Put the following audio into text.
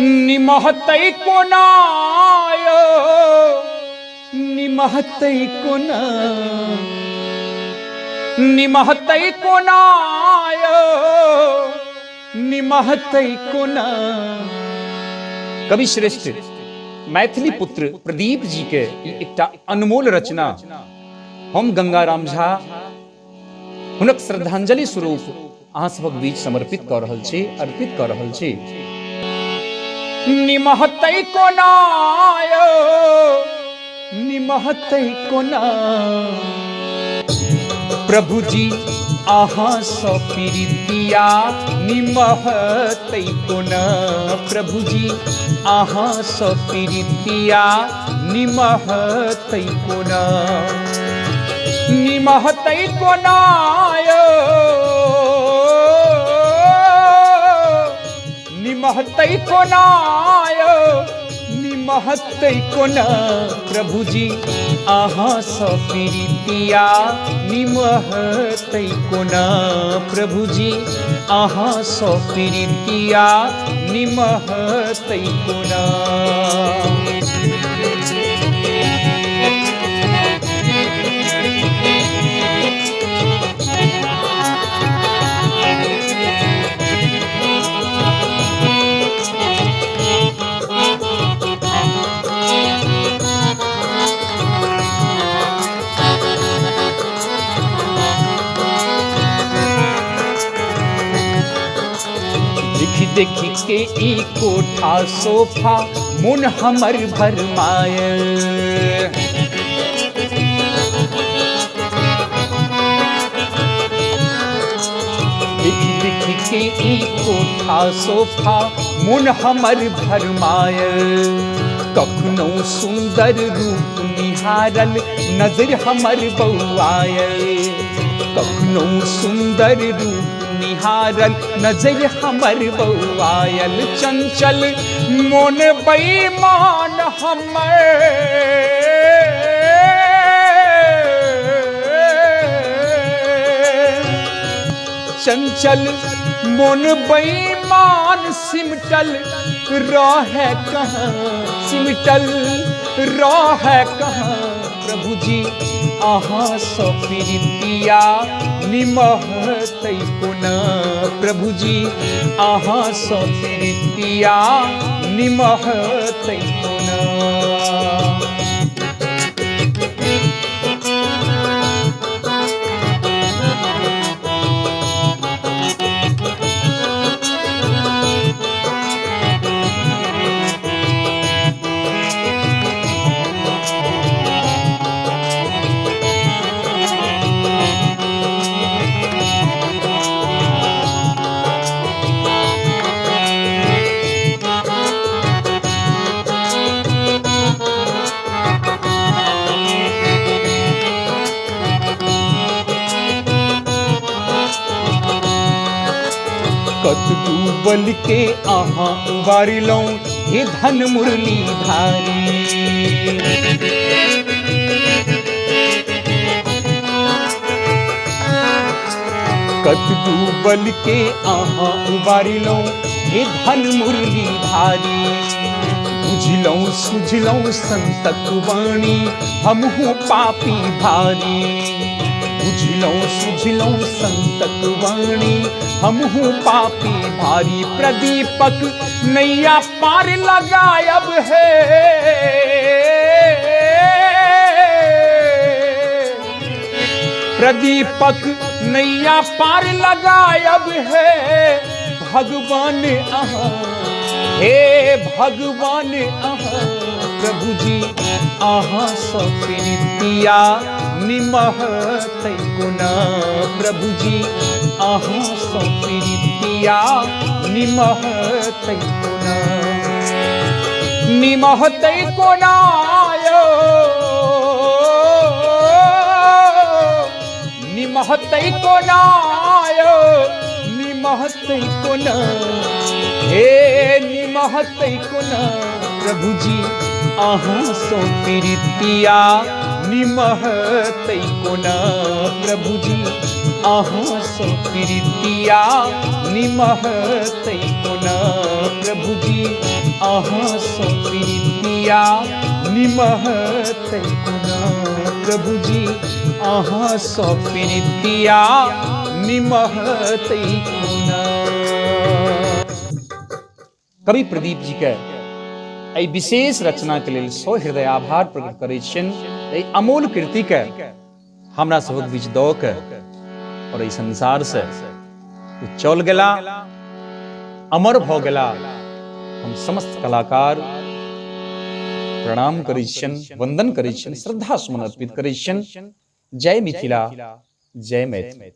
निमहतै कोनाय निमहतै कोना निमहतै कोनाय निमहतै कोना। कवि श्रेष्ठ मैथिली पुत्र प्रदीप जी के एकटा अनमोल रचना हम गंगाराम झा हुनक श्रद्धांजलि स्वरूप अहाँ सभक बीच समर्पित कऽ रहल छी, अर्पित कऽ रहल छी। निमहतै कोनाय निमहतै कोना प्रभु जी अहाँ सँ प्रीतिया निमहतै कोना। प्रभु जी अहाँ सँ प्रीतिया निमहतै कोना। निमहतै कोनाय निमहतै कोनाय निमहतै कोना प्रभु जी अहाँ सँ प्रीतिया निमहतै कोना। प्रभु जी अहाँ सँ प्रीतिया निमहतै कोना। देखी के ई कोठा सोफा मुन हमर भरमाय। देखी देखी के ई कोठा सोफा मुन हमर भरमाय। कखनो सुंदर रूप निहारल नजर हमर बौआय। कखनो सुंदर रूप निहारल नजर हमर बौआयल। चंचल मोन बेईमान हमर चंचल मोन बेईमान सिमटल रहे कहाँ सिमटल रहे कहाँ। प्रभु जी अहाँ सँ प्रीतिया निमहतै कोना। प्रभु जी अहाँ सँ प्रीतिया निमहतै कोना। कत डूबल के अहाँ उबारिलौं हे धन मुरली धारी। कत डूबल के अहाँ उबारिलौं हे धन मुरली धारी। बुझलौं सुझलौं संतक वाणी हमहु पापी भारी। बुझलौं सुझलौं संतक वाणी हमहु पापी भारी। प्रदीपक नैया पार लगायब है। प्रदीपक नैया पार लगायब है। भगवान अहाँ हे भगवान अहाँ। प्रभु जी अहाँ सँ प्रीतिया निमहतै कोना। प्रभु जी अहाँ सँ प्रीतिया निमहतै कोना। निमहतै कोनाय निमहतै कोनाय निमहतै कोना। हे निमहतै कोना प्रभु जी अहाँ सँ प्रीतिया निमहतै कोना। प्रभु जी अहाँ सँ प्रीतिया निमहतै कोना। प्रभु जी अहाँ सो प्रीतिया निमहत गुना। प्रभु जी अहाँ सो प्रीतिया निमहत गुना। कवि प्रदीप जी के एहि विशेष रचना के लेल सौ हृदय आभार प्रकट करै छियनि। एहि अमोल कृति के हमरा सबक बीच दऽ के और एहि संसार से चल गेला, अमर भ गेला। हम समस्त कलाकार प्रणाम करै छियनि, वंदन करै छियनि, श्रद्धा सुमन अर्पित करै छियनि। जय मिथिला, जय मैथिली।